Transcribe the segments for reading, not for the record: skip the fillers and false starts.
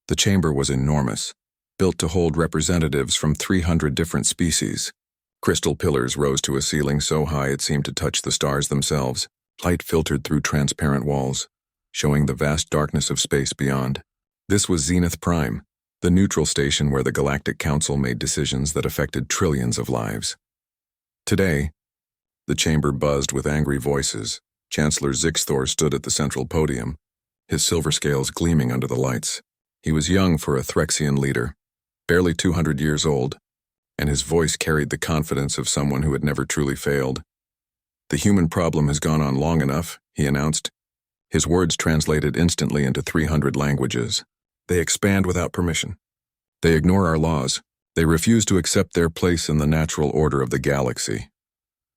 The chamber was enormous, built to hold representatives from 300 different species. Crystal pillars rose to a ceiling so high it seemed to touch the stars themselves. Light filtered through transparent walls, showing the vast darkness of space beyond. This was Zenith Prime, the neutral station where the Galactic Council made decisions that affected trillions of lives. Today, the chamber buzzed with angry voices. Chancellor Zixthor stood at the central podium, his silver scales gleaming under the lights. He was young for a Threxian leader, barely 200 years old, and his voice carried the confidence of someone who had never truly failed. "The human problem has gone on long enough," he announced. His words translated instantly into 300 languages. "They expand without permission. They ignore our laws. They refuse to accept their place in the natural order of the galaxy."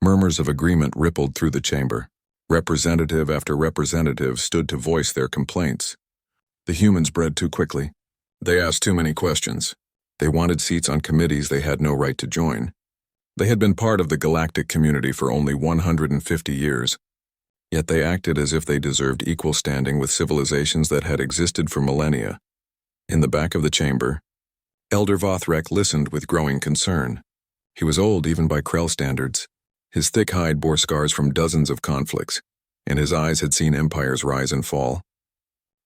Murmurs of agreement rippled through the chamber. Representative after representative stood to voice their complaints. The humans bred too quickly. They asked too many questions. They wanted seats on committees they had no right to join. They had been part of the galactic community for only 150 years, yet they acted as if they deserved equal standing with civilizations that had existed for millennia. In the back of the chamber, Elder Vothrek listened with growing concern. He was old even by Krell standards. His thick hide bore scars from dozens of conflicts, and his eyes had seen empires rise and fall.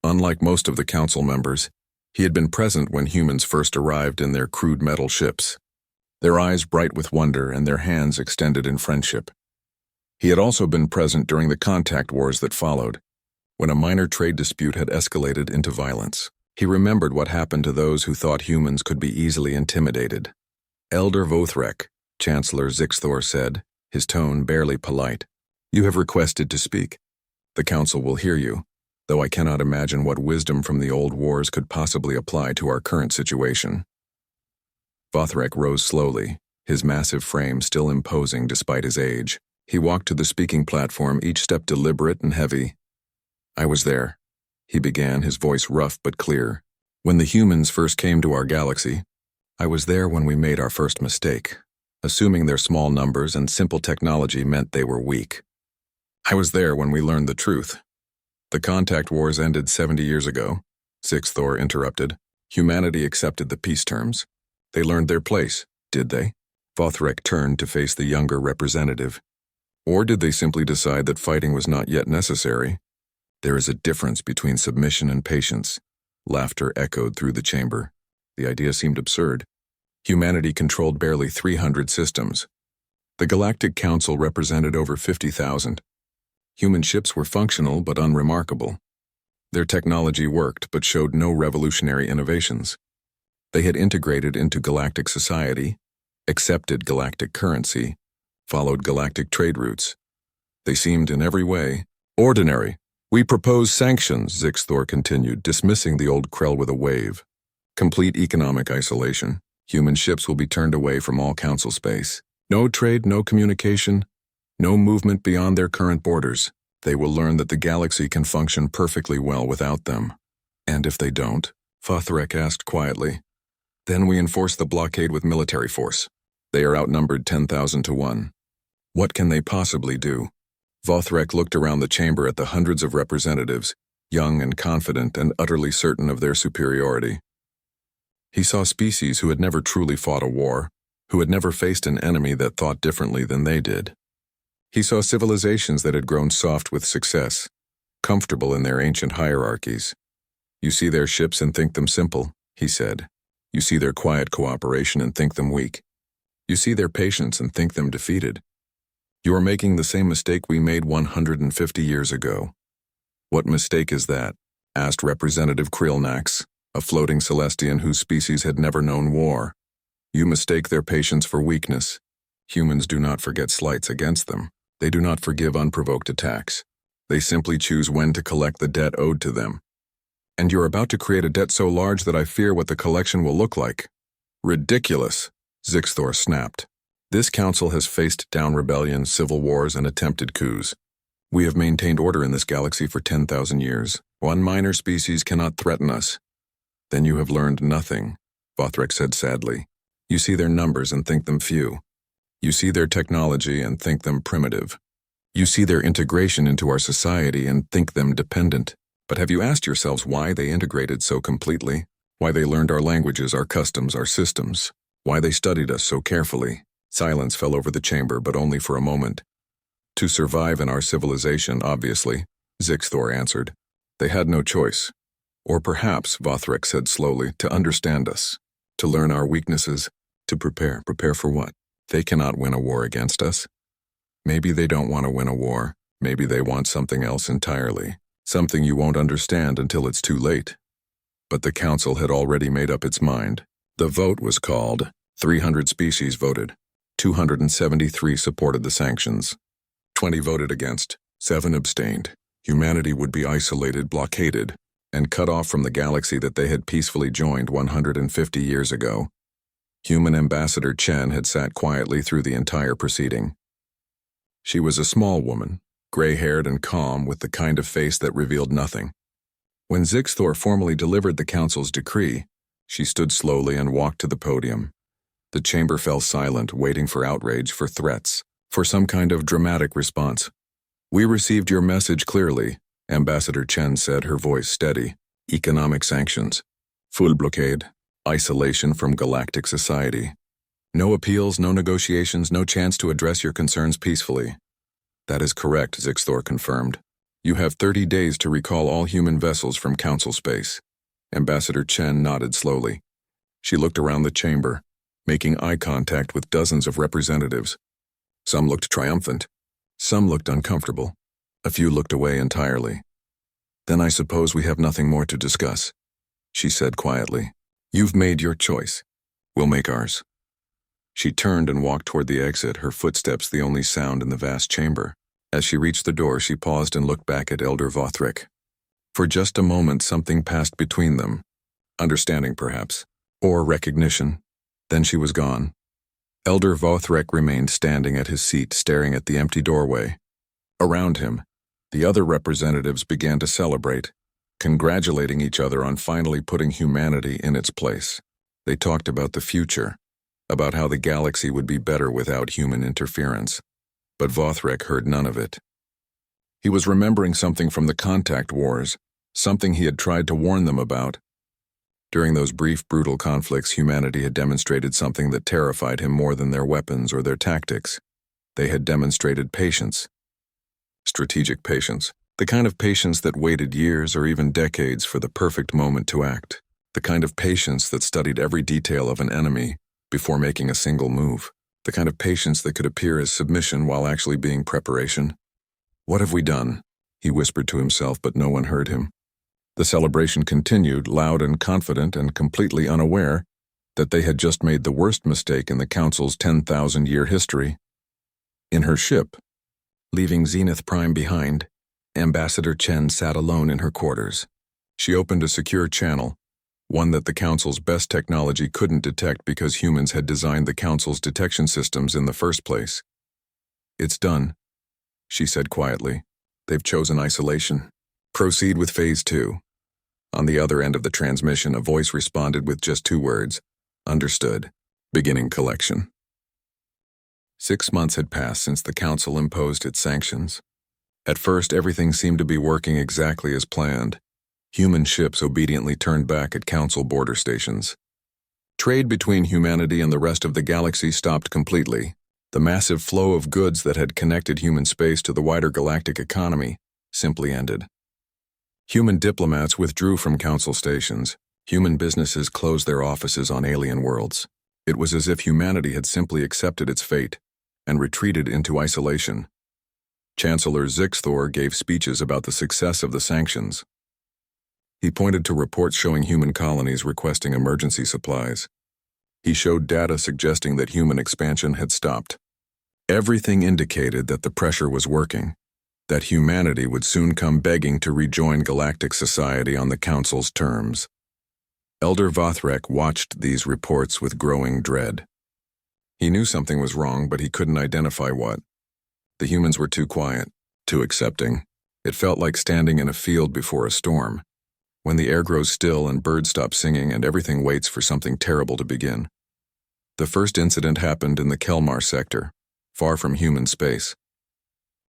Unlike most of the council members, he had been present when humans first arrived in their crude metal ships, their eyes bright with wonder and their hands extended in friendship. He had also been present during the contact wars that followed, when a minor trade dispute had escalated into violence. He remembered what happened to those who thought humans could be easily intimidated. "Elder Vothrek," Chancellor Zixthor said, his tone barely polite, "you have requested to speak. The council will hear you, though I cannot imagine what wisdom from the old wars could possibly apply to our current situation." Vothrek rose slowly, his massive frame still imposing despite his age. He walked to the speaking platform, each step deliberate and heavy. "I was there," he began, his voice rough but clear. "When the humans first came to our galaxy, I was there when we made our first mistake, assuming their small numbers and simple technology meant they were weak. I was there when we learned the truth. The contact wars ended 70 years ago," Zixthor interrupted. "Humanity accepted the peace terms. They learned their place, did they?" Vothrek turned to face the younger representative. "Or did they simply decide that fighting was not yet necessary? There is a difference between submission and patience." Laughter echoed through the chamber. The idea seemed absurd. Humanity controlled barely 300 systems. The Galactic Council represented over 50,000. Human ships were functional but unremarkable. Their technology worked but showed no revolutionary innovations. They had integrated into galactic society, accepted galactic currency, followed galactic trade routes. They seemed in every way ordinary. "We propose sanctions," Zixthor continued, dismissing the old Krell with a wave. "Complete economic isolation. Human ships will be turned away from all council space. No trade, no communication, no movement beyond their current borders. They will learn that the galaxy can function perfectly well without them." "And if they don't?" Vothrek asked quietly. "Then we enforce the blockade with military force. They are outnumbered 10,000 to 1. What can they possibly do?" Vothrek looked around the chamber at the hundreds of representatives, young and confident and utterly certain of their superiority. He saw species who had never truly fought a war, who had never faced an enemy that thought differently than they did. He saw civilizations that had grown soft with success, comfortable in their ancient hierarchies. "You see their ships and think them simple," he said. "You see their quiet cooperation and think them weak. You see their patience and think them defeated. You are making the same mistake we made 150 years ago." "What mistake is that?" asked Representative Krillnax, a floating Celestian whose species had never known war. "You mistake their patience for weakness. Humans do not forget slights against them. They do not forgive unprovoked attacks. They simply choose when to collect the debt owed to them. And you're about to create a debt so large that I fear what the collection will look like." "Ridiculous," Zixthor snapped. "This council has faced down rebellions, civil wars, and attempted coups. We have maintained order in this galaxy for 10,000 years. One minor species cannot threaten us." "Then you have learned nothing," Vothrek said sadly. "You see their numbers and think them few. You see their technology and think them primitive. You see their integration into our society and think them dependent. But have you asked yourselves why they integrated so completely? Why they learned our languages, our customs, our systems. Why they studied us so carefully. Silence fell over the chamber, but only for a moment. To survive in our civilization, obviously, Zixthor answered. They had no choice. Or perhaps, Vothrek said slowly, to understand us. To learn our weaknesses. To prepare. Prepare for what? They cannot win a war against us. Maybe they don't want to win a war. Maybe they want something else entirely. Something you won't understand until it's too late. But the council had already made up its mind. The vote was called. 300 species voted. 273 supported the sanctions. 20 voted against. 7 abstained. Humanity would be isolated, blockaded, and cut off from the galaxy that they had peacefully joined 150 years ago. Human Ambassador Chen had sat quietly through the entire proceeding. She was a small woman, gray-haired and calm, with the kind of face that revealed nothing. When Zixthor formally delivered the council's decree, she stood slowly and walked to the podium. The chamber fell silent, waiting for outrage, for threats, for some kind of dramatic response. "We received your message clearly," Ambassador Chen said, her voice steady. "Economic sanctions. Full blockade. Isolation from galactic society. No appeals, no negotiations, no chance to address your concerns peacefully." "That is correct," Zixthor confirmed. "You have 30 days to recall all human vessels from Council space." Ambassador Chen nodded slowly. She looked around the chamber, making eye contact with dozens of representatives. Some looked triumphant. Some looked uncomfortable. A few looked away entirely. "Then I suppose we have nothing more to discuss," she said quietly. "You've made your choice. We'll make ours." She turned and walked toward the exit, her footsteps the only sound in the vast chamber. As she reached the door, she paused and looked back at Elder Vothrek. For just a moment, something passed between them. Understanding, perhaps, or recognition. Then she was gone. Elder Vothrek remained standing at his seat, staring at the empty doorway. Around him, the other representatives began to celebrate, congratulating each other on finally putting humanity in its place. They talked about the future, about how the galaxy would be better without human interference. But Vothrek heard none of it. He was remembering something from the contact wars, something he had tried to warn them about. During those brief, brutal conflicts, humanity had demonstrated something that terrified him more than their weapons or their tactics. They had demonstrated patience. Strategic patience. The kind of patience that waited years or even decades for the perfect moment to act. The kind of patience that studied every detail of an enemy before making a single move. The kind of patience that could appear as submission while actually being preparation. "What have we done?" he whispered to himself, but no one heard him. The celebration continued, loud and confident and completely unaware that they had just made the worst mistake in the Council's 10,000-year history. In her ship, leaving Zenith Prime behind, Ambassador Chen sat alone in her quarters. She opened a secure channel, one that the Council's best technology couldn't detect because humans had designed the Council's detection systems in the first place. "It's done," she said quietly. "They've chosen isolation. Proceed with Phase 2. On the other end of the transmission, a voice responded with just 2 words. "Understood. Beginning collection." 6 months had passed since the Council imposed its sanctions. At first, everything seemed to be working exactly as planned. Human ships obediently turned back at Council border stations. Trade between humanity and the rest of the galaxy stopped completely. The massive flow of goods that had connected human space to the wider galactic economy simply ended. Human diplomats withdrew from Council stations. Human businesses closed their offices on alien worlds. It was as if humanity had simply accepted its fate and retreated into isolation. Chancellor Zixthor gave speeches about the success of the sanctions. He pointed to reports showing human colonies requesting emergency supplies. He showed data suggesting that human expansion had stopped. Everything indicated that the pressure was working, that humanity would soon come begging to rejoin galactic society on the Council's terms. Elder Vothrek watched these reports with growing dread. He knew something was wrong, but he couldn't identify what. The humans were too quiet, too accepting. It felt like standing in a field before a storm, when the air grows still and birds stop singing and everything waits for something terrible to begin. The first incident happened in the Kelmar sector, far from human space.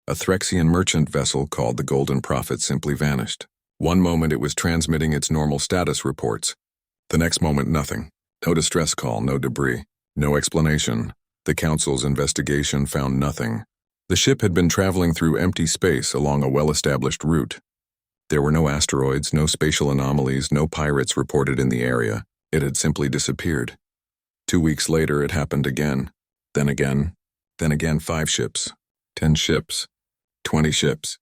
A Threxian merchant vessel called the Golden Prophet simply vanished. One moment it was transmitting its normal status reports. The next moment, nothing. No distress call, no debris, no explanation. The Council's investigation found nothing. The ship had been traveling through empty space along a well-established route. There were no asteroids, no spatial anomalies, no pirates reported in the area. It had simply disappeared. 2 weeks later, it happened again. Then again. Then again, 5 ships. 10 ships. 20 ships.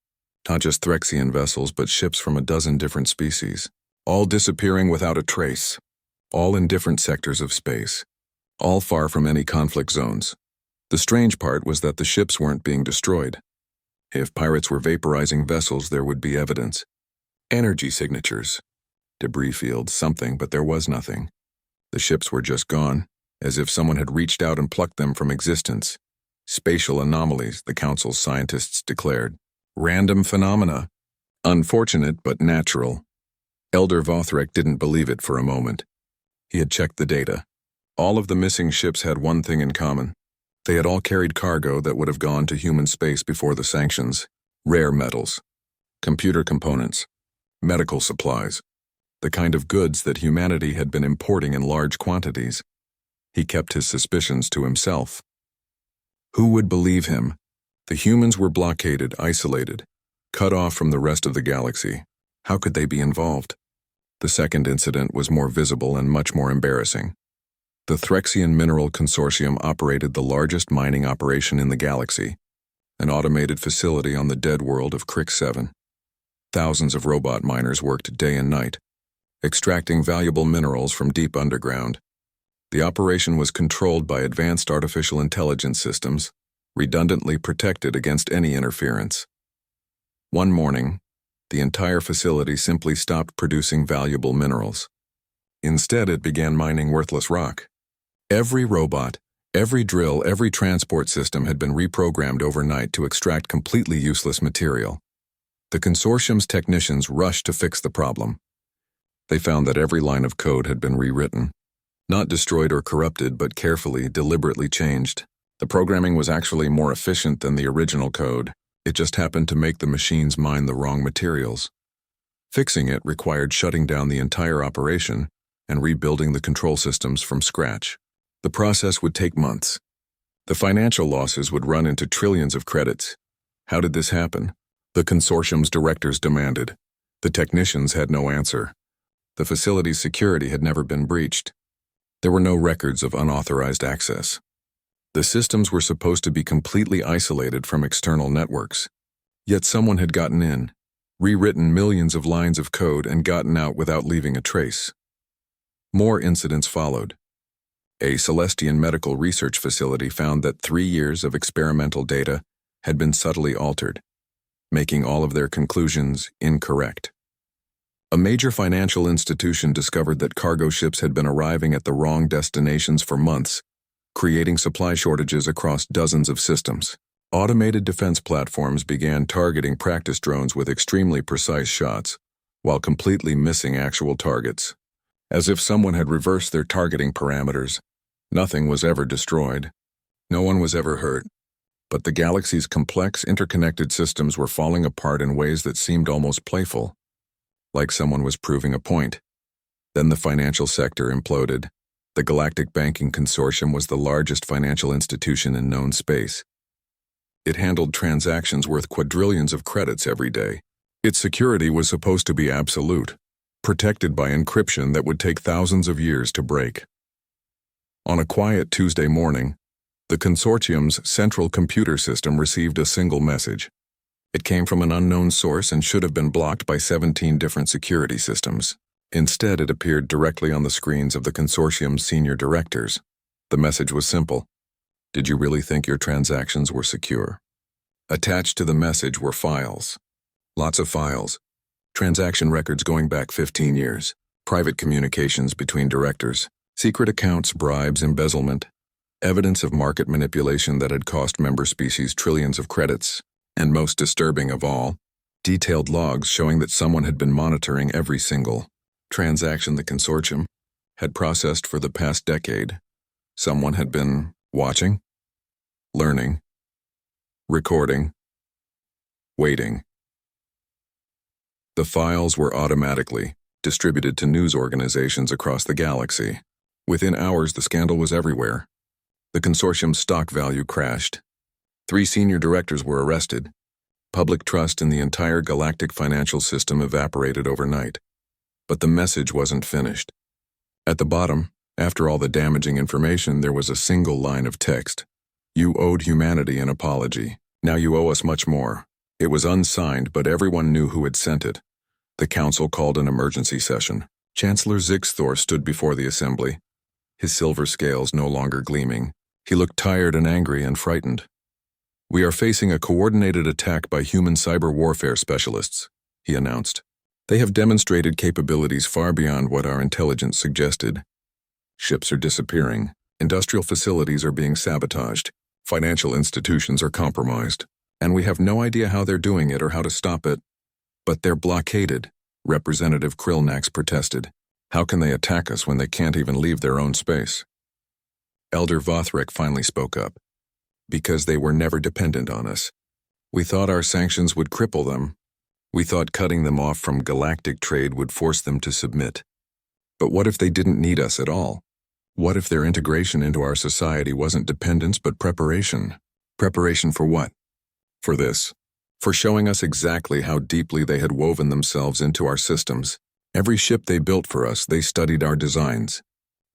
Not just Threxian vessels, but ships from a dozen different species. All disappearing without a trace. All in different sectors of space. All far from any conflict zones. The strange part was that the ships weren't being destroyed. If pirates were vaporizing vessels, there would be evidence. Energy signatures. Debris fields, something, but there was nothing. The ships were just gone, as if someone had reached out and plucked them from existence. Spatial anomalies, the Council's scientists declared. Random phenomena. Unfortunate, but natural. Elder Vothrek didn't believe it for a moment. He had checked the data. All of the missing ships had one thing in common. They had all carried cargo that would have gone to human space before the sanctions. Rare metals. Computer components. Medical supplies. The kind of goods that humanity had been importing in large quantities. He kept his suspicions to himself. Who would believe him? The humans were blockaded, isolated, cut off from the rest of the galaxy. How could they be involved? The second incident was more visible and much more embarrassing. The Threxian Mineral Consortium operated the largest mining operation in the galaxy, an automated facility on the dead world of Crick 7. Thousands of robot miners worked day and night, extracting valuable minerals from deep underground. The operation was controlled by advanced artificial intelligence systems, redundantly protected against any interference. One morning, the entire facility simply stopped producing valuable minerals. Instead, it began mining worthless rock. Every robot, every drill, every transport system had been reprogrammed overnight to extract completely useless material. The consortium's technicians rushed to fix the problem. They found that every line of code had been rewritten. Not destroyed or corrupted, but carefully, deliberately changed. The programming was actually more efficient than the original code. It just happened to make the machines mine the wrong materials. Fixing it required shutting down the entire operation and rebuilding the control systems from scratch. The process would take months. The financial losses would run into trillions of credits. How did this happen? The consortium's directors demanded. The technicians had no answer. The facility's security had never been breached. There were no records of unauthorized access. The systems were supposed to be completely isolated from external networks. Yet someone had gotten in, rewritten millions of lines of code, and gotten out without leaving a trace. More incidents followed. A Celestian medical research facility found that 3 years of experimental data had been subtly altered, making all of their conclusions incorrect. A major financial institution discovered that cargo ships had been arriving at the wrong destinations for months, creating supply shortages across dozens of systems. Automated defense platforms began targeting practice drones with extremely precise shots, while completely missing actual targets. As if someone had reversed their targeting parameters, nothing was ever destroyed. No one was ever hurt. But the galaxy's complex, interconnected systems were falling apart in ways that seemed almost playful, like someone was proving a point. Then the financial sector imploded. The Galactic Banking Consortium was the largest financial institution in known space. It handled transactions worth quadrillions of credits every day. Its security was supposed to be absolute, protected by encryption that would take thousands of years to break. On a quiet Tuesday morning, the consortium's central computer system received a single message. It came from an unknown source and should have been blocked by 17 different security systems. Instead, it appeared directly on the screens of the consortium's senior directors. The message was simple. Did you really think your transactions were secure? Attached to the message were files. Lots of files. Transaction records going back 15 years. Private communications between directors. Secret accounts, bribes, embezzlement. Evidence of market manipulation that had cost member species trillions of credits. And most disturbing of all, detailed logs showing that someone had been monitoring every single transaction the consortium had processed for the past decade. Someone had been watching, learning, recording, waiting. The files were automatically distributed to news organizations across the galaxy. Within hours, the scandal was everywhere. The consortium's stock value crashed. 3 senior directors were arrested. Public trust in the entire galactic financial system evaporated overnight. But the message wasn't finished. At the bottom, after all the damaging information, there was a single line of text. You owed humanity an apology. Now you owe us much more. It was unsigned, but everyone knew who had sent it. The council called an emergency session. Chancellor Zixthor stood before the assembly, his silver scales no longer gleaming. He looked tired and angry and frightened. We are facing a coordinated attack by human cyber warfare specialists, he announced. They have demonstrated capabilities far beyond what our intelligence suggested. Ships are disappearing. Industrial facilities are being sabotaged. Financial institutions are compromised. And we have no idea how they're doing it or how to stop it. But they're blockaded, Representative Krillnax protested. How can they attack us when they can't even leave their own space? Elder Vothrek finally spoke up. Because they were never dependent on us. We thought our sanctions would cripple them. We thought cutting them off from galactic trade would force them to submit. But what if they didn't need us at all? What if their integration into our society wasn't dependence but preparation? Preparation for what? For this. For showing us exactly how deeply they had woven themselves into our systems. Every ship they built for us, they studied our designs.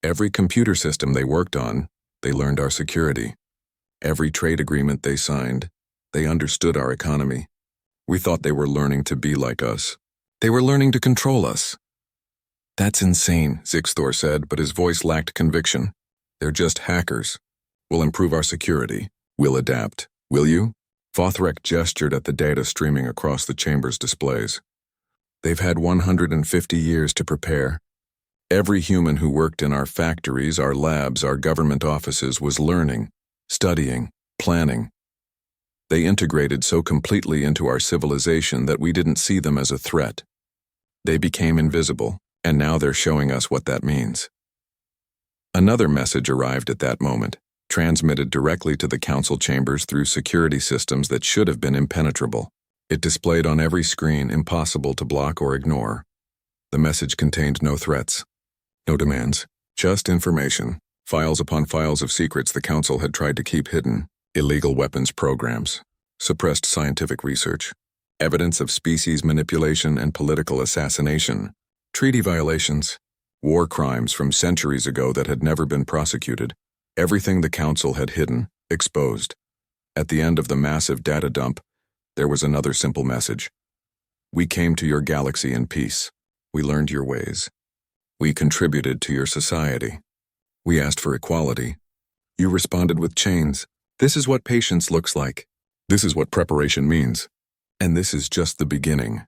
Every computer system they worked on, they learned our security. Every trade agreement they signed, they understood our economy. We thought they were learning to be like us. They were learning to control us. That's insane, Zixthor said, but his voice lacked conviction. They're just hackers. We'll improve our security. We'll adapt. Will you? Vothrek gestured at the data streaming across the chamber's displays. They've had 150 years to prepare. Every human who worked in our factories, our labs, our government offices was learning, studying, planning. They integrated so completely into our civilization that we didn't see them as a threat. They became invisible, and now they're showing us what that means. Another message arrived at that moment, transmitted directly to the council chambers through security systems that should have been impenetrable. It displayed on every screen, impossible to block or ignore. The message contained no threats, no demands, just information, files upon files of secrets the council had tried to keep hidden, illegal weapons programs, suppressed scientific research, evidence of species manipulation and political assassination, treaty violations, war crimes from centuries ago that had never been prosecuted. Everything the council had hidden, exposed. At the end of the massive data dump, there was another simple message. We came to your galaxy in peace. We learned your ways. We contributed to your society. We asked for equality. You responded with chains. This is what patience looks like. This is what preparation means. And this is just the beginning.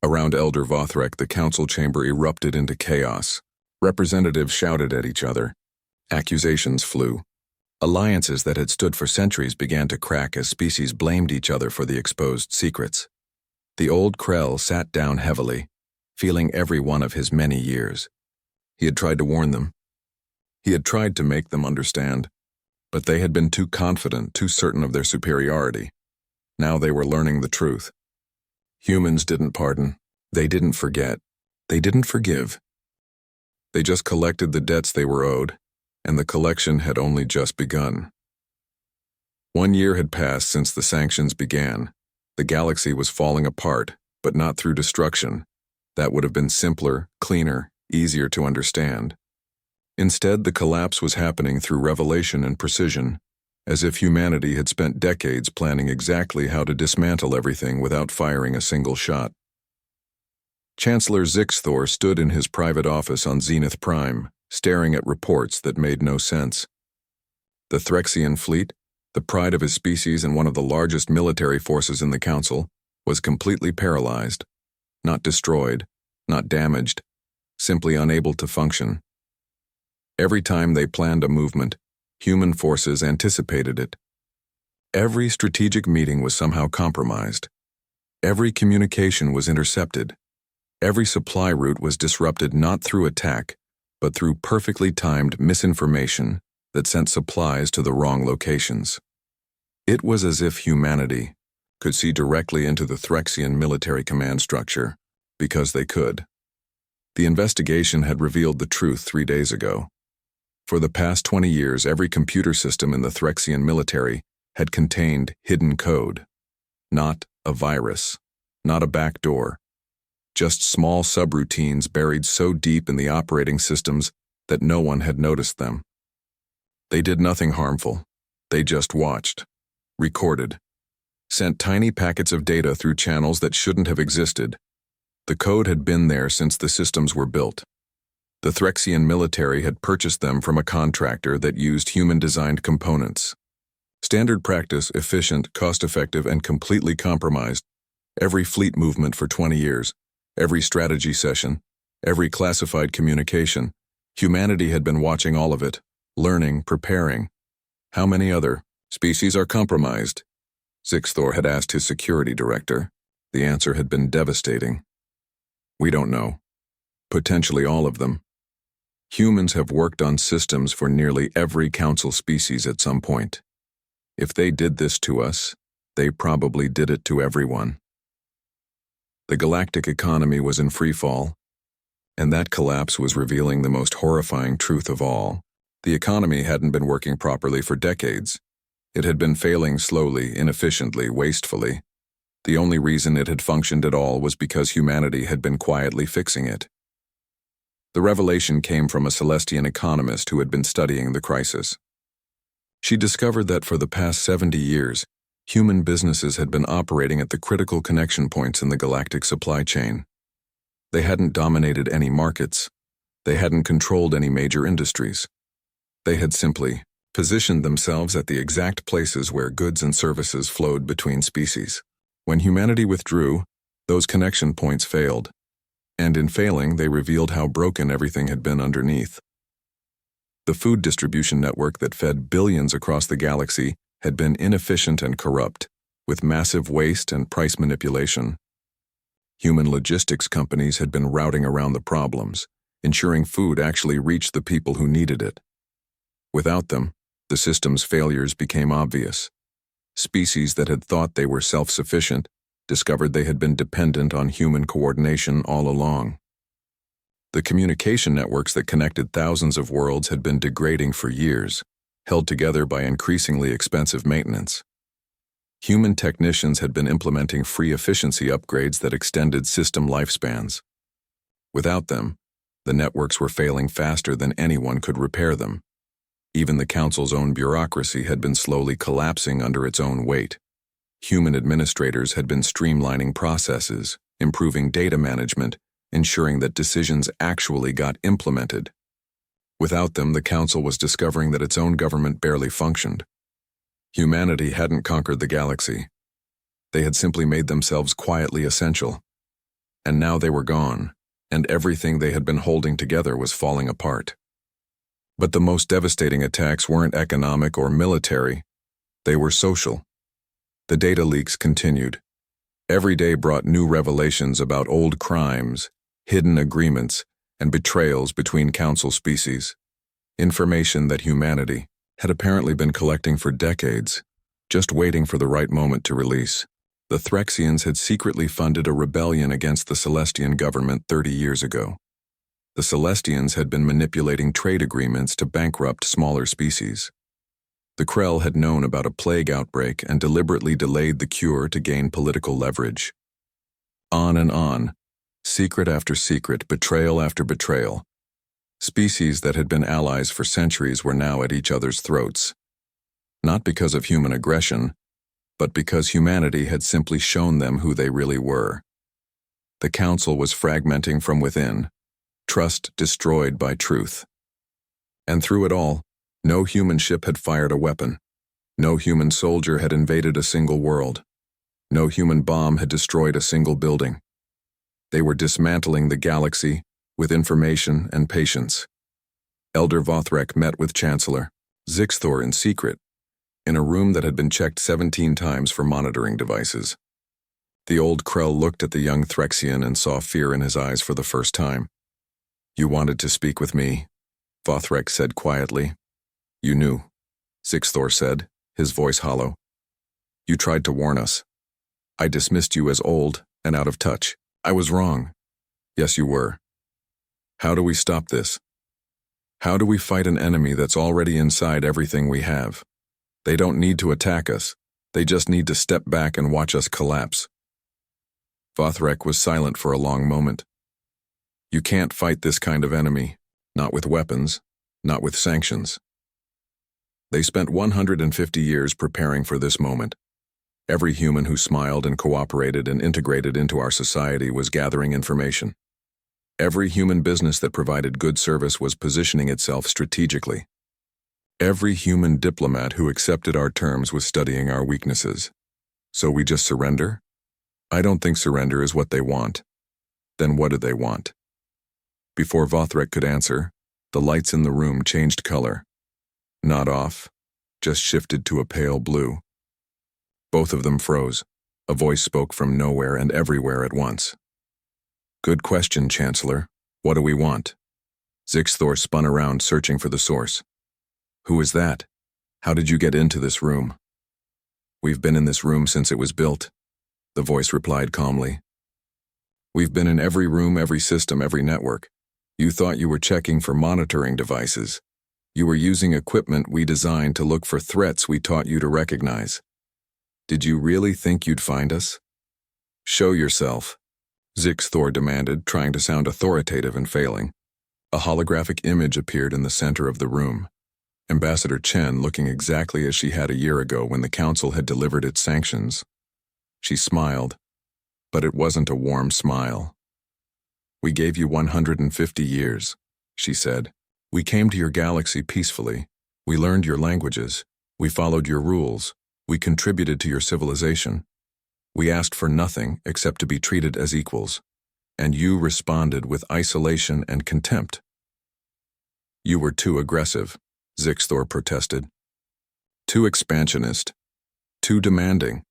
Around Elder Vothrek, the council chamber erupted into chaos. Representatives shouted at each other. Accusations flew. Alliances that had stood for centuries began to crack as species blamed each other for the exposed secrets. The old Krell sat down heavily, feeling every one of his many years. He had tried to warn them. He had tried to make them understand, but they had been too confident, too certain of their superiority. Now they were learning the truth. Humans didn't pardon. They didn't forget. They didn't forgive. They just collected the debts they were owed, and the collection had only just begun. 1 year had passed since the sanctions began. The galaxy was falling apart, but not through destruction. That would have been simpler, cleaner, easier to understand. Instead, the collapse was happening through revelation and precision, as if humanity had spent decades planning exactly how to dismantle everything without firing a single shot. Chancellor Zixthor stood in his private office on Zenith Prime, staring at reports that made no sense. The Threxian fleet, the pride of his species and one of the largest military forces in the Council, was completely paralyzed, not destroyed, not damaged, simply unable to function. Every time they planned a movement, human forces anticipated it. Every strategic meeting was somehow compromised. Every communication was intercepted. Every supply route was disrupted not through attack, but through perfectly timed misinformation that sent supplies to the wrong locations. It was as if humanity could see directly into the Threxian military command structure, because they could. The investigation had revealed the truth 3 days ago. For the past 20 years, every computer system in the Threxian military had contained hidden code. Not a virus, not a backdoor, just small subroutines buried so deep in the operating systems that no one had noticed them. They did nothing harmful. They just watched, recorded, sent tiny packets of data through channels that shouldn't have existed. The code had been there since the systems were built. The Threxian military had purchased them from a contractor that used human-designed components. Standard practice, efficient, cost-effective, and completely compromised. Every fleet movement for 20 years, every strategy session, every classified communication. Humanity had been watching all of it, learning, preparing. How many other species are compromised? Zixthor had asked his security director. The answer had been devastating. We don't know. Potentially all of them. Humans have worked on systems for nearly every council species at some point. If they did this to us, they probably did it to everyone. The galactic economy was in free fall, and that collapse was revealing the most horrifying truth of all. The economy hadn't been working properly for decades. It had been failing slowly, inefficiently, wastefully. The only reason it had functioned at all was because humanity had been quietly fixing it. The revelation came from a Celestian economist who had been studying the crisis. She discovered that for the past 70 years, human businesses had been operating at the critical connection points in the galactic supply chain. They hadn't dominated any markets. They hadn't controlled any major industries. They had simply positioned themselves at the exact places where goods and services flowed between species. When humanity withdrew, those connection points failed, and in failing, they revealed how broken everything had been underneath. The food distribution network that fed billions across the galaxy had been inefficient and corrupt, with massive waste and price manipulation. Human logistics companies had been routing around the problems, ensuring food actually reached the people who needed it. Without them, the system's failures became obvious. Species that had thought they were self-sufficient discovered they had been dependent on human coordination all along. The communication networks that connected thousands of worlds had been degrading for years, held together by increasingly expensive maintenance. Human technicians had been implementing free efficiency upgrades that extended system lifespans. Without them, the networks were failing faster than anyone could repair them. Even the Council's own bureaucracy had been slowly collapsing under its own weight. Human administrators had been streamlining processes, improving data management, ensuring that decisions actually got implemented. Without them, the Council was discovering that its own government barely functioned. Humanity hadn't conquered the galaxy. They had simply made themselves quietly essential. And now they were gone, and everything they had been holding together was falling apart. But the most devastating attacks weren't economic or military. They were social. The data leaks continued. Every day brought new revelations about old crimes, hidden agreements, and betrayals between Council species. Information that humanity had apparently been collecting for decades, just waiting for the right moment to release. The Threxians had secretly funded a rebellion against the Celestian government 30 years ago. The Celestians had been manipulating trade agreements to bankrupt smaller species. The Krell had known about a plague outbreak and deliberately delayed the cure to gain political leverage. On and on, secret after secret, betrayal after betrayal. Species that had been allies for centuries were now at each other's throats. Not because of human aggression, but because humanity had simply shown them who they really were. The Council was fragmenting from within, trust destroyed by truth. And through it all, no human ship had fired a weapon. No human soldier had invaded a single world. No human bomb had destroyed a single building. They were dismantling the galaxy with information and patience. Elder Vothrek met with Chancellor Zixthor in secret, in a room that had been checked 17 times for monitoring devices. The old Krell looked at the young Threxian and saw fear in his eyes for the first time. "You wanted to speak with me," Vothrek said quietly. "You knew," Zixthor said, his voice hollow. "You tried to warn us. I dismissed you as old and out of touch. I was wrong." "Yes, you were. How do we stop this? How do we fight an enemy that's already inside everything we have? They don't need to attack us. They just need to step back and watch us collapse. Vothrek was silent for a long moment. You can't fight this kind of enemy, not with weapons, not with sanctions. They spent 150 years preparing for this moment. Every human who smiled and cooperated and integrated into our society was gathering information. Every human business that provided good service was positioning itself strategically. Every human diplomat who accepted our terms was studying our weaknesses. So we just surrender? I don't think surrender is what they want. Then what do they want? Before Vothrek could answer, the lights in the room changed color. Not off, just shifted to a pale blue. Both of them froze. A voice spoke from nowhere and everywhere at once. Good question, Chancellor. What do we want? Zixthor spun around, searching for the source. Who is that? How did you get into this room? We've been in this room since it was built, the voice replied calmly. We've been in every room, every system, every network. You thought you were checking for monitoring devices. You were using equipment we designed to look for threats we taught you to recognize. Did you really think you'd find us? Show yourself, Zixthor demanded, trying to sound authoritative and failing. A holographic image appeared in the center of the room. Ambassador Chen, looking exactly as she had a year ago when the council had delivered its sanctions. She smiled, but it wasn't a warm smile. We gave you 150 years, she said. We came to your galaxy peacefully. We learned your languages. We followed your rules. We contributed to your civilization. We asked for nothing except to be treated as equals. And you responded with isolation and contempt. You were too aggressive, Zixthor protested. Too expansionist. Too demanding.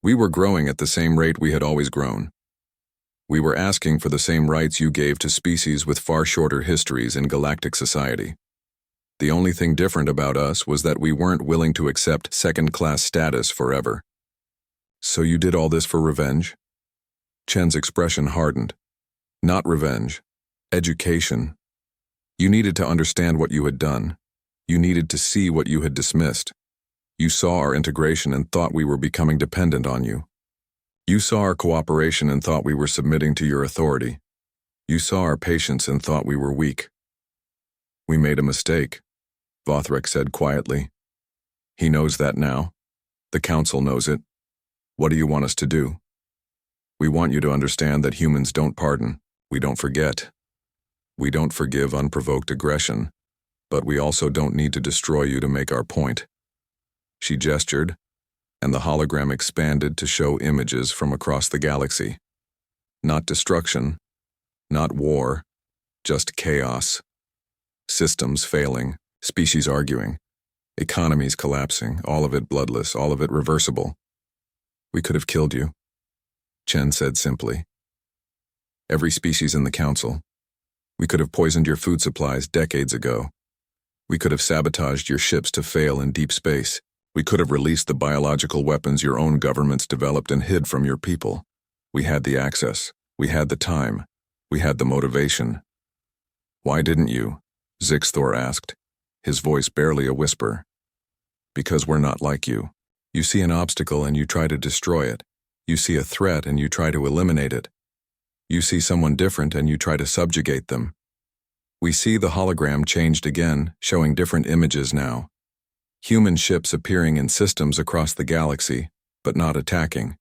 We were growing at the same rate we had always grown. We were asking for the same rights you gave to species with far shorter histories in galactic society. The only thing different about us was that we weren't willing to accept second-class status forever. So you did all this for revenge? Chen's expression hardened. Not revenge. Education. You needed to understand what you had done. You needed to see what you had dismissed. You saw our integration and thought we were becoming dependent on you. You saw our cooperation and thought we were submitting to your authority. You saw our patience and thought we were weak. We made a mistake, Vothrek said quietly. He knows that now. The Council knows it. What do you want us to do? We want you to understand that humans don't pardon. We don't forget. We don't forgive unprovoked aggression, but we also don't need to destroy you to make our point. She gestured, and the hologram expanded to show images from across the galaxy. Not destruction, not war, just chaos. Systems failing, species arguing, economies collapsing, all of it bloodless, all of it reversible. We could have killed you, Chen said simply. Every species in the Council. We could have poisoned your food supplies decades ago. We could have sabotaged your ships to fail in deep space. We could have released the biological weapons your own governments developed and hid from your people. We had the access. We had the time. We had the motivation. Why didn't you? Zixthor asked, his voice barely a whisper. Because we're not like you. You see an obstacle and you try to destroy it. You see a threat and you try to eliminate it. You see someone different and you try to subjugate them. We see the hologram changed again, showing different images now. Human ships appearing in systems across the galaxy, but not attacking.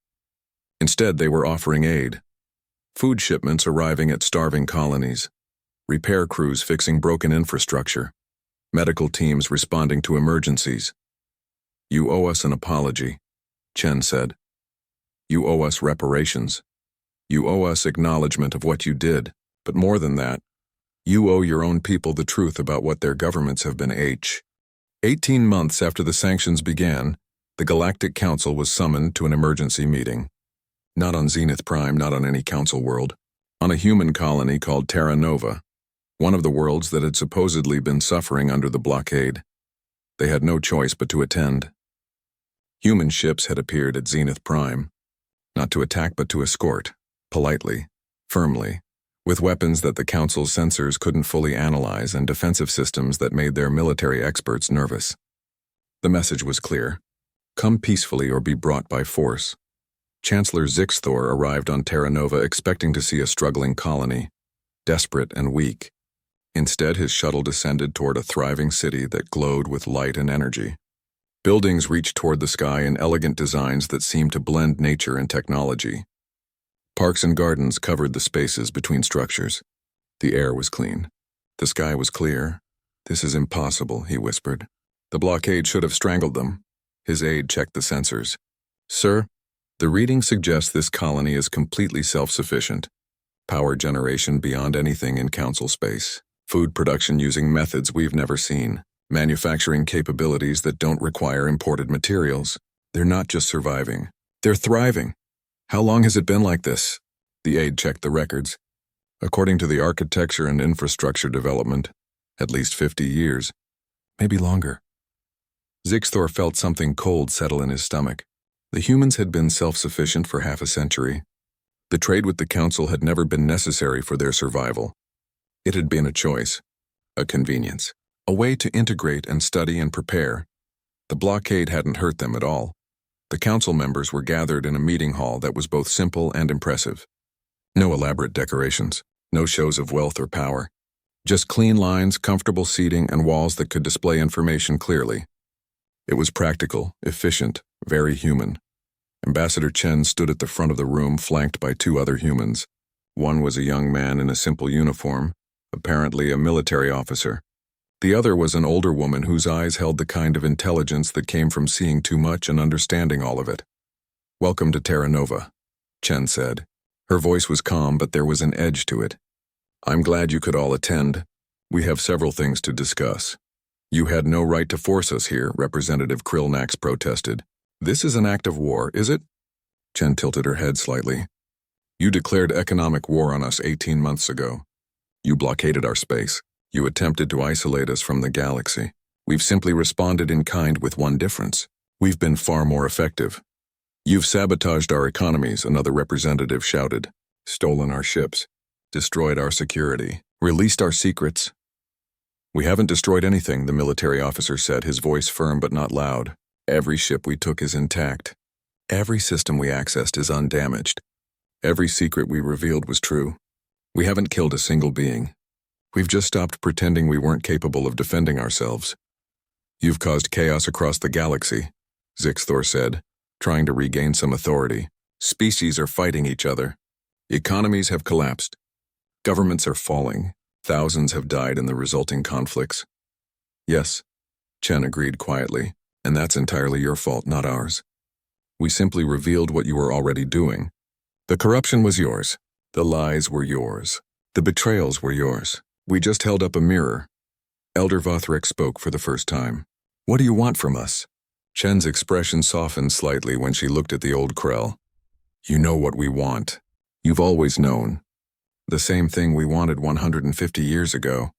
Instead, they were offering aid. Food shipments arriving at starving colonies. Repair crews fixing broken infrastructure. Medical teams responding to emergencies. You owe us an apology, Chen said. You owe us reparations. You owe us acknowledgement of what you did, but more than that, you owe your own people the truth about what their governments have been. 18 months after the sanctions began, the Galactic Council was summoned to an emergency meeting. Not on Zenith Prime, not on any council world. On a human colony called Teranova, one of the worlds that had supposedly been suffering under the blockade. They had no choice but to attend. Human ships had appeared at Zenith Prime, not to attack but to escort, politely, firmly, with weapons that the Council's sensors couldn't fully analyze and defensive systems that made their military experts nervous. The message was clear. Come peacefully or be brought by force. Chancellor Zixthor arrived on Teranova expecting to see a struggling colony, desperate and weak. Instead, his shuttle descended toward a thriving city that glowed with light and energy. Buildings reached toward the sky in elegant designs that seemed to blend nature and technology. Parks and gardens covered the spaces between structures. The air was clean. The sky was clear. "This is impossible," he whispered. "The blockade should have strangled them." His aide checked the sensors. "Sir, the reading suggests this colony is completely self-sufficient. Power generation beyond anything in Council space. Food production using methods we've never seen. Manufacturing capabilities that don't require imported materials. They're not just surviving. They're thriving. How long has it been like this?" The aide checked the records. "According to the architecture and infrastructure development, at least 50 years. Maybe longer." Zixthor felt something cold settle in his stomach. The humans had been self-sufficient for half a century. The trade with the Council had never been necessary for their survival. It had been a choice, a convenience, a way to integrate and study and prepare. The blockade hadn't hurt them at all. The Council members were gathered in a meeting hall that was both simple and impressive. No elaborate decorations, no shows of wealth or power. Just clean lines, comfortable seating, and walls that could display information clearly. It was practical, efficient, very human. Ambassador Chen stood at the front of the room flanked by two other humans. One was a young man in a simple uniform, apparently a military officer. The other was an older woman whose eyes held the kind of intelligence that came from seeing too much and understanding all of it. "Welcome to Teranova," Chen said. Her voice was calm, but there was an edge to it. "I'm glad you could all attend. We have several things to discuss." "You had no right to force us here," Representative Krillnax protested. "This is an act of war, is it?" Chen tilted her head slightly. "You declared economic war on us 18 months ago. You blockaded our space. You attempted to isolate us from the galaxy. We've simply responded in kind with one difference. We've been far more effective. You've sabotaged our economies," another representative shouted. "Stolen our ships. Destroyed our security. Released our secrets." "We haven't destroyed anything," the military officer said, his voice firm but not loud. "Every ship we took is intact. Every system we accessed is undamaged. Every secret we revealed was true. We haven't killed a single being. We've just stopped pretending we weren't capable of defending ourselves." "You've caused chaos across the galaxy," Zixthor said, trying to regain some authority. "Species are fighting each other. Economies have collapsed. Governments are falling. Thousands have died in the resulting conflicts." "Yes," Chen agreed quietly, "and that's entirely your fault, not ours. We simply revealed what you were already doing. The corruption was yours. The lies were yours. The betrayals were yours. We just held up a mirror." Elder Vothric spoke for the first time. "What do you want from us?" Chen's expression softened slightly when she looked at the old Krell. "You know what we want. You've always known. The same thing we wanted 150 years ago.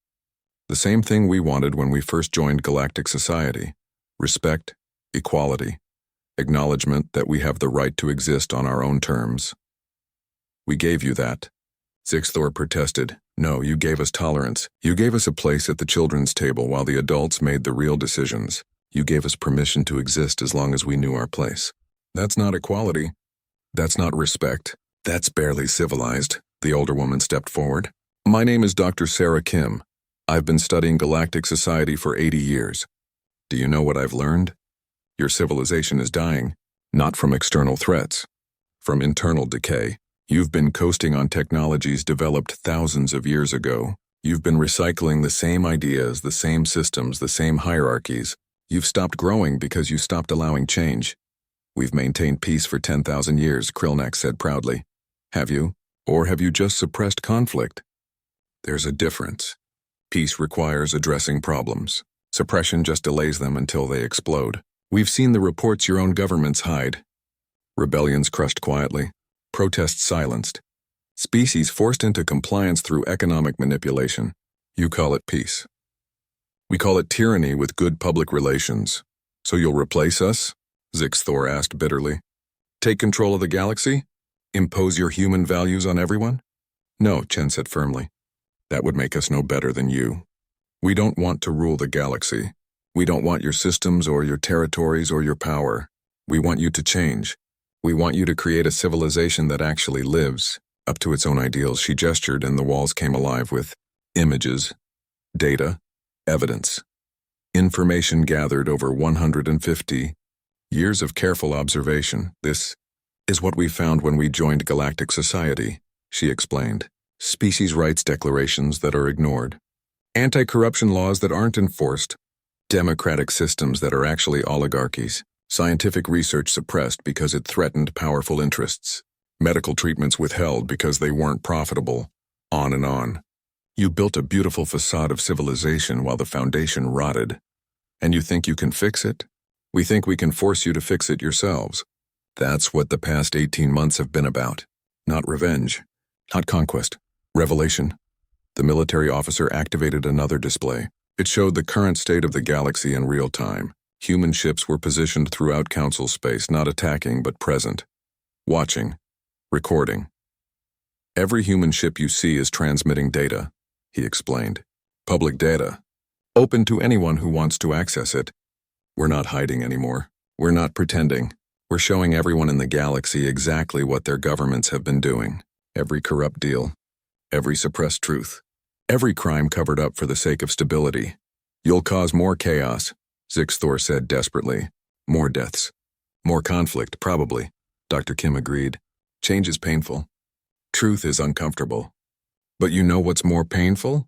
The same thing we wanted when we first joined Galactic Society. Respect, equality, acknowledgement that we have the right to exist on our own terms. We gave you that." Zixthor protested. "No, you gave us tolerance. You gave us a place at the children's table while the adults made the real decisions. You gave us permission to exist as long as we knew our place. That's not equality. That's not respect. That's barely civilized." The older woman stepped forward. "My name is Dr. Sarah Kim. I've been studying Galactic Society for 80 years. Do you know what I've learned? Your civilization is dying, not from external threats, from internal decay. You've been coasting on technologies developed thousands of years ago. You've been recycling the same ideas, the same systems, the same hierarchies. You've stopped growing because you stopped allowing change. We've maintained peace for 10,000 years, Krillnax said proudly. Have you? Or have you just suppressed conflict? There's a difference. Peace requires addressing problems. Suppression just delays them until they explode. We've seen the reports your own governments hide. Rebellions crushed quietly. Protests silenced. Species forced into compliance through economic manipulation. You call it peace. We call it tyranny with good public relations. So you'll replace us? Zixthor asked bitterly. Take control of the galaxy? Impose your human values on everyone? No, Chen said firmly. That would make us no better than you. We don't want to rule the galaxy. We don't want your systems or your territories or your power. We want you to change. We want you to create a civilization that actually lives up to its own ideals. She gestured and the walls came alive with images, data, evidence. Information gathered over 150 years of careful observation. This is what we found when we joined Galactic Society, she explained. Species rights declarations that are ignored. Anti-corruption laws that aren't enforced. Democratic systems that are actually oligarchies. Scientific research suppressed because it threatened powerful interests. Medical treatments withheld because they weren't profitable. On and on. You built a beautiful facade of civilization while the foundation rotted. And you think you can fix it? We think we can force you to fix it yourselves. That's what the past 18 months have been about. Not revenge. Not conquest. Revelation. The military officer activated another display. It showed the current state of the galaxy in real time. Human ships were positioned throughout Council space, not attacking but present. Watching. Recording. Every human ship you see is transmitting data, he explained. Public data. Open to anyone who wants to access it. We're not hiding anymore. We're not pretending. We're showing everyone in the galaxy exactly what their governments have been doing. Every corrupt deal. Every suppressed truth. Every crime covered up for the sake of stability. You'll cause more chaos, Zixthor said desperately. More deaths. More conflict, probably. Dr. Kim agreed. Change is painful. Truth is uncomfortable. But you know what's more painful?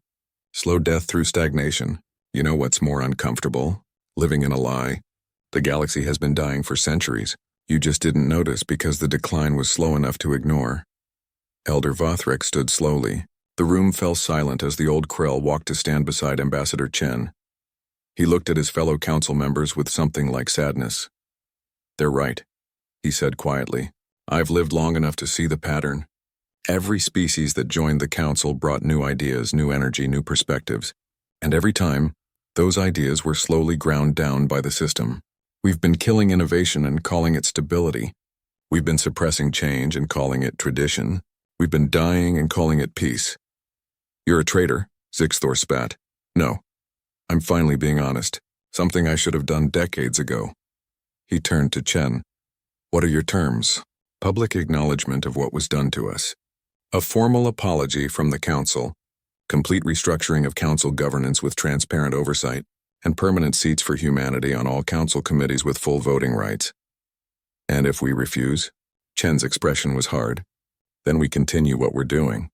Slow death through stagnation. You know what's more uncomfortable? Living in a lie. The galaxy has been dying for centuries. You just didn't notice because the decline was slow enough to ignore. Elder Vothrek stood slowly. The room fell silent as the old Krell walked to stand beside Ambassador Chen. He looked at his fellow council members with something like sadness. They're right, he said quietly. I've lived long enough to see the pattern. Every species that joined the council brought new ideas, new energy, new perspectives. And every time, those ideas were slowly ground down by the system. We've been killing innovation and calling it stability. We've been suppressing change and calling it tradition. We've been dying and calling it peace. You're a traitor, Zixthor spat. No. I'm finally being honest. Something I should have done decades ago. He turned to Chen. What are your terms? Public acknowledgement of what was done to us. A formal apology from the council. Complete restructuring of council governance with transparent oversight. And permanent seats for humanity on all council committees with full voting rights. And if we refuse? Chen's expression was hard. Then we continue what we're doing.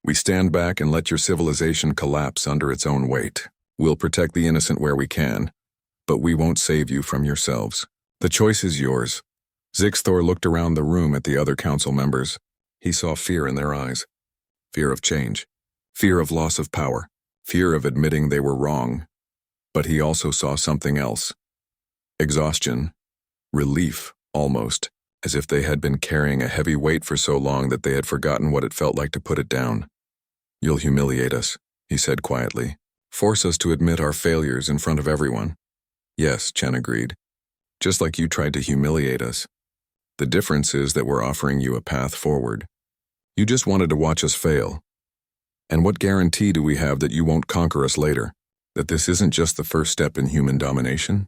We stand back and let your civilization collapse under its own weight. We'll protect the innocent where we can, but we won't save you from yourselves. The choice is yours. Zixthor looked around the room at the other council members. He saw fear in their eyes. Fear of change. Fear of loss of power. Fear of admitting they were wrong. But he also saw something else. Exhaustion. Relief, almost, as if they had been carrying a heavy weight for so long that they had forgotten what it felt like to put it down. You'll humiliate us, he said quietly. Force us to admit our failures in front of everyone. Yes, Chen agreed. Just like you tried to humiliate us. The difference is that we're offering you a path forward. You just wanted to watch us fail. And what guarantee do we have that you won't conquer us later? That this isn't just the first step in human domination?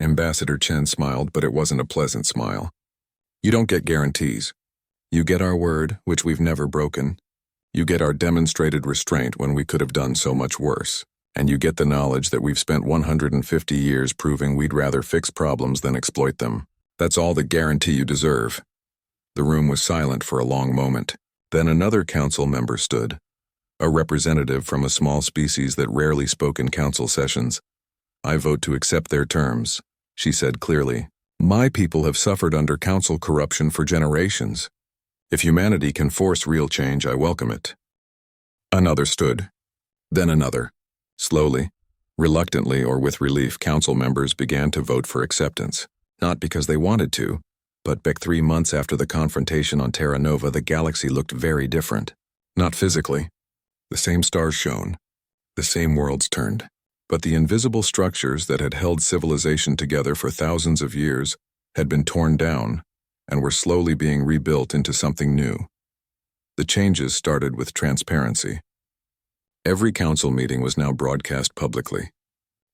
Ambassador Chen smiled, but it wasn't a pleasant smile. You don't get guarantees. You get our word, which we've never broken. You get our demonstrated restraint when we could have done so much worse. And you get the knowledge that we've spent 150 years proving we'd rather fix problems than exploit them. That's all the guarantee you deserve. The room was silent for a long moment. Then another council member stood. A representative from a small species that rarely spoke in council sessions. I vote to accept their terms, she said clearly. My people have suffered under council corruption for generations. If humanity can force real change, I welcome it. Another stood. Then another. Slowly, reluctantly or with relief, council members began to vote for acceptance. Not because they wanted to, but back 3 months after the confrontation on Teranova, the galaxy looked very different. Not physically. The same stars shone. The same worlds turned. But the invisible structures that had held civilization together for thousands of years had been torn down and were slowly being rebuilt into something new. The changes started with transparency. Every council meeting was now broadcast publicly.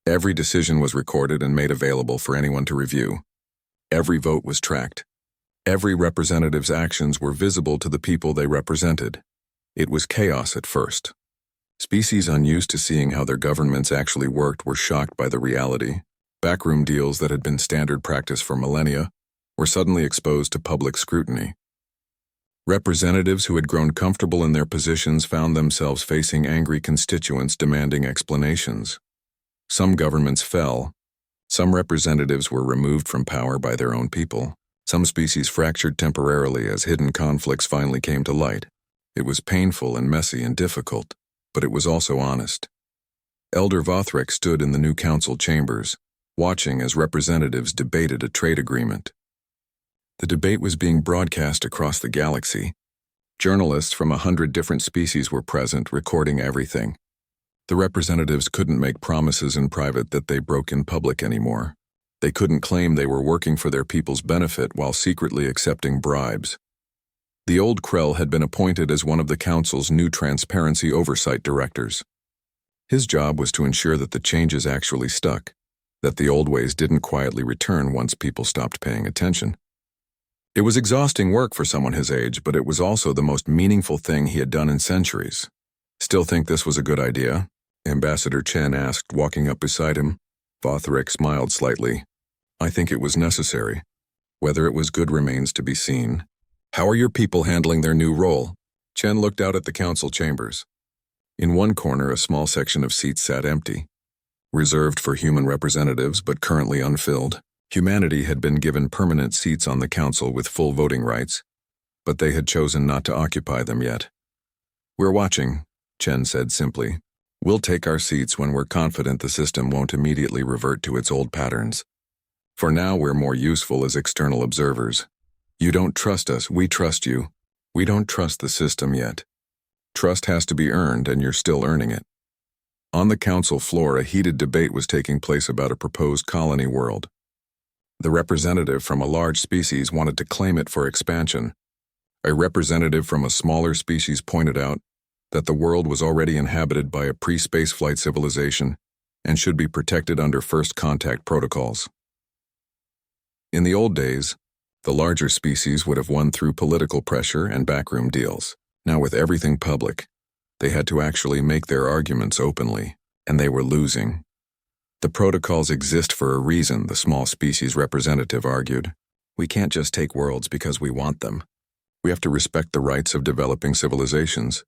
Every decision was recorded and made available for anyone to review. Every vote was tracked. Every representative's actions were visible to the people they represented. It was chaos at first. Species unused to seeing how their governments actually worked were shocked by the reality. Backroom deals that had been standard practice for millennia were suddenly exposed to public scrutiny. Representatives who had grown comfortable in their positions found themselves facing angry constituents demanding explanations. Some governments fell. Some representatives were removed from power by their own people. Some species fractured temporarily as hidden conflicts finally came to light. It was painful and messy and difficult, but it was also honest. Elder Vothrek stood in the new council chambers, watching as representatives debated a trade agreement. The debate was being broadcast across the galaxy. Journalists from 100 different species were present, recording everything. The representatives couldn't make promises in private that they broke in public anymore. They couldn't claim they were working for their people's benefit while secretly accepting bribes. The old Krell had been appointed as one of the council's new transparency oversight directors. His job was to ensure that the changes actually stuck, that the old ways didn't quietly return once people stopped paying attention. It was exhausting work for someone his age, but it was also the most meaningful thing he had done in centuries. "Still think this was a good idea?" Ambassador Chen asked, walking up beside him. Vothrek smiled slightly. "I think it was necessary. Whether it was good remains to be seen." "How are your people handling their new role?" Chen looked out at the council chambers. In one corner, a small section of seats sat empty, reserved for human representatives but currently unfilled. Humanity had been given permanent seats on the council with full voting rights, but they had chosen not to occupy them yet. "We're watching," Chen said simply. "We'll take our seats when we're confident the system won't immediately revert to its old patterns. For now, we're more useful as external observers. You don't trust us, we trust you. We don't trust the system yet. Trust has to be earned, and you're still earning it." On the council floor, a heated debate was taking place about a proposed colony world. The representative from a large species wanted to claim it for expansion. A representative from a smaller species pointed out that the world was already inhabited by a pre-spaceflight civilization and should be protected under first contact protocols. In the old days, the larger species would have won through political pressure and backroom deals. Now, with everything public, they had to actually make their arguments openly, and they were losing. "The protocols exist for a reason," the small species representative argued. "We can't just take worlds because we want them. We have to respect the rights of developing civilizations,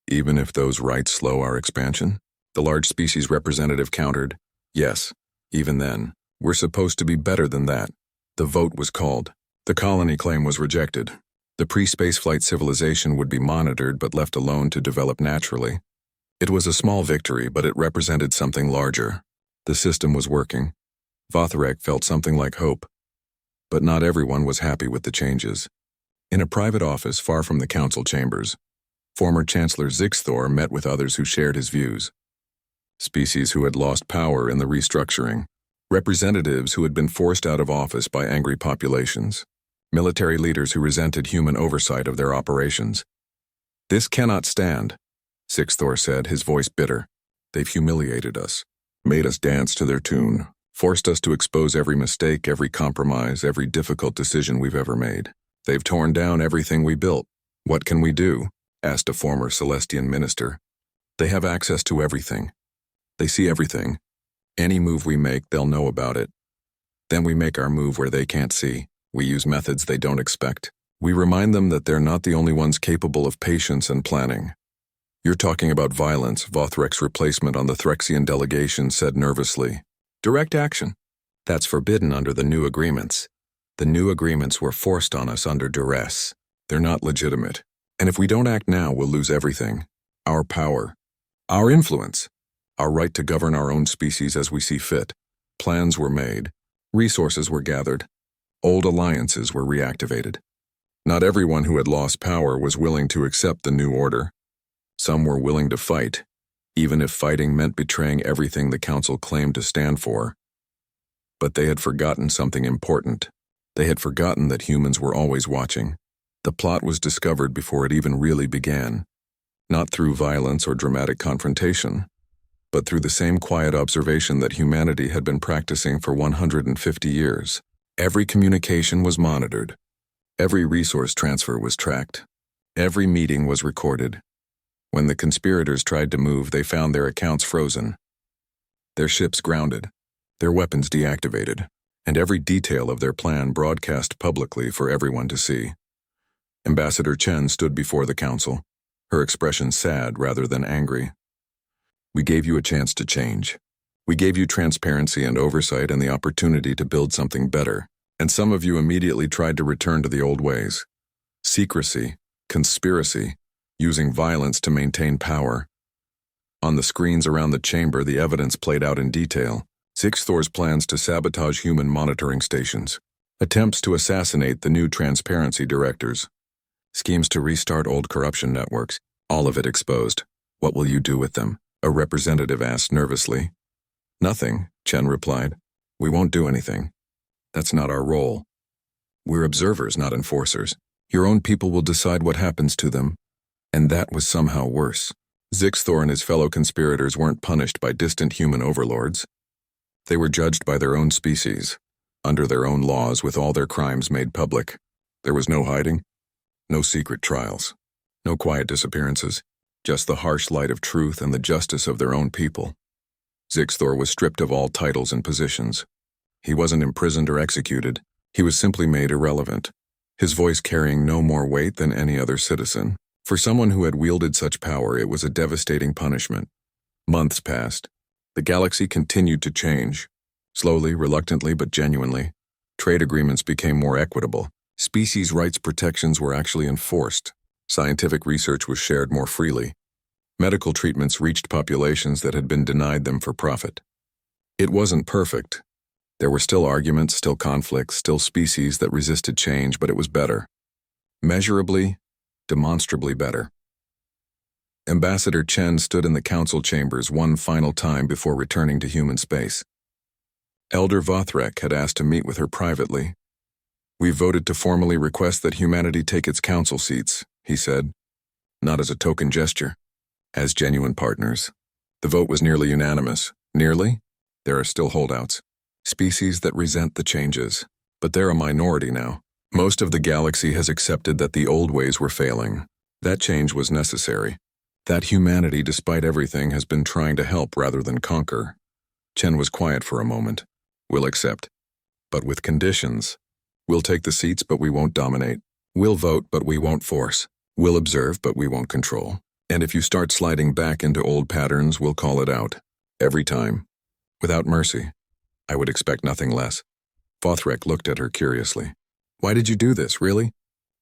even if those rights slow our expansion." The large species representative countered, "Yes, even then, we're supposed to be better than that." The vote was called. The colony claim was rejected. The pre-spaceflight civilization would be monitored but left alone to develop naturally. It was a small victory, but it represented something larger. The system was working. Vothrek felt something like hope. But not everyone was happy with the changes. In a private office far from the council chambers, former Chancellor Zixthor met with others who shared his views. Species who had lost power in the restructuring, representatives who had been forced out of office by angry populations, military leaders who resented human oversight of their operations. "This cannot stand," Zixthor said, his voice bitter. "They've humiliated us, made us dance to their tune, forced us to expose every mistake, every compromise, every difficult decision we've ever made. They've torn down everything we built. What can we do?" asked a former Celestian minister. "They have access to everything. They see everything. Any move we make, they'll know about it. Then we make our move where they can't see. We use methods they don't expect. We remind them that they're not the only ones capable of patience and planning." "You're talking about violence," Vothrek's replacement on the Threxian delegation said nervously. "Direct action. That's forbidden under the new agreements. The new agreements were forced on us under duress. They're not legitimate. And if we don't act now, we'll lose everything. Our power, our influence, our right to govern our own species as we see fit. Plans were made. Resources were gathered. Old alliances were reactivated. Not everyone who had lost power was willing to accept the new order. Some were willing to fight, even if fighting meant betraying everything the council claimed to stand for. But they had forgotten something important. They had forgotten that humans were always watching. The plot was discovered before it even really began, not through violence or dramatic confrontation, but through the same quiet observation that humanity had been practicing for 150 years. Every communication was monitored. Every resource transfer was tracked. Every meeting was recorded. When the conspirators tried to move, they found their accounts frozen, their ships grounded, their weapons deactivated, and every detail of their plan broadcast publicly for everyone to see. Ambassador Chen stood before the council, her expression sad rather than angry. We gave you a chance to change. We gave you transparency and oversight and the opportunity to build something better, and some of you immediately tried to return to the old ways. Secrecy, conspiracy, using violence to maintain power. On the screens around the chamber, the evidence played out in detail. Sixthor's plans to sabotage human monitoring stations, attempts to assassinate the new transparency directors, schemes to restart old corruption networks, all of it exposed. What will you do with them? A representative asked nervously. Nothing, Chen replied. We won't do anything. That's not our role. We're observers, not enforcers. Your own people will decide what happens to them. And that was somehow worse. Sixthor and his fellow conspirators weren't punished by distant human overlords. They were judged by their own species, under their own laws, with all their crimes made public. There was no hiding, no secret trials, no quiet disappearances, just the harsh light of truth and the justice of their own people. Sixthor was stripped of all titles and positions. He wasn't imprisoned or executed. He was simply made irrelevant, his voice carrying no more weight than any other citizen. For someone who had wielded such power, it was a devastating punishment. Months passed. The galaxy continued to change. Slowly, reluctantly, but genuinely. Trade agreements became more equitable. Species rights protections were actually enforced. Scientific research was shared more freely. Medical treatments reached populations that had been denied them for profit. It wasn't perfect. There were still arguments, still conflicts, still species that resisted change, but it was better. Measurably, demonstrably better. Ambassador Chen stood in the council chambers one final time before returning to human space. Elder Vothrek had asked to meet with her privately. We voted to formally request that humanity take its council seats, he said, not as a token gesture, as genuine partners. The vote was nearly unanimous. Nearly? There are still holdouts. Species that resent the changes, but they're a minority now. Most of the galaxy has accepted that the old ways were failing. That change was necessary. That humanity, despite everything, has been trying to help rather than conquer. Chen was quiet for a moment. We'll accept. But with conditions. We'll take the seats, but we won't dominate. We'll vote, but we won't force. We'll observe, but we won't control. And if you start sliding back into old patterns, we'll call it out. Every time. Without mercy. I would expect nothing less. Vothrek looked at her curiously. Why did you do this, really?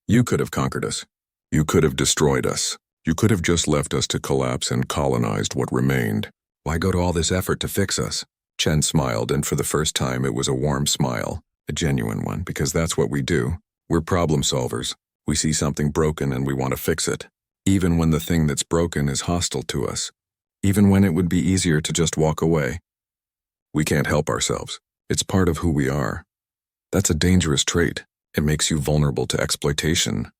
You could have conquered us. You could have destroyed us. You could have just left us to collapse and colonized what remained. Why go to all this effort to fix us? Chen smiled, and for the first time it was a warm smile, a genuine one, because that's what we do. We're problem solvers. We see something broken and we want to fix it, even when the thing that's broken is hostile to us, even when it would be easier to just walk away. We can't help ourselves. It's part of who we are. That's a dangerous trait. It makes you vulnerable to exploitation.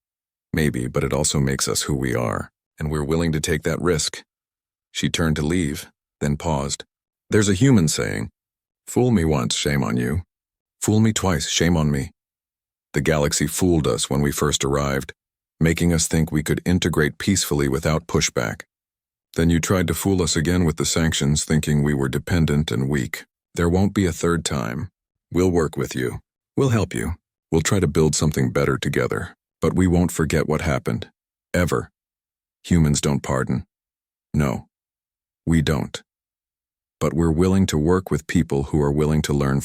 Maybe, but it also makes us who we are, and we're willing to take that risk. She turned to leave, then paused. There's a human saying, fool me once, shame on you. Fool me twice, shame on me. The galaxy fooled us when we first arrived, making us think we could integrate peacefully without pushback. Then you tried to fool us again with the sanctions, thinking we were dependent and weak. There won't be a third time. We'll work with you. We'll help you. We'll try to build something better together. But we won't forget what happened. Ever. Humans don't pardon. No. We don't. But we're willing to work with people who are willing to learn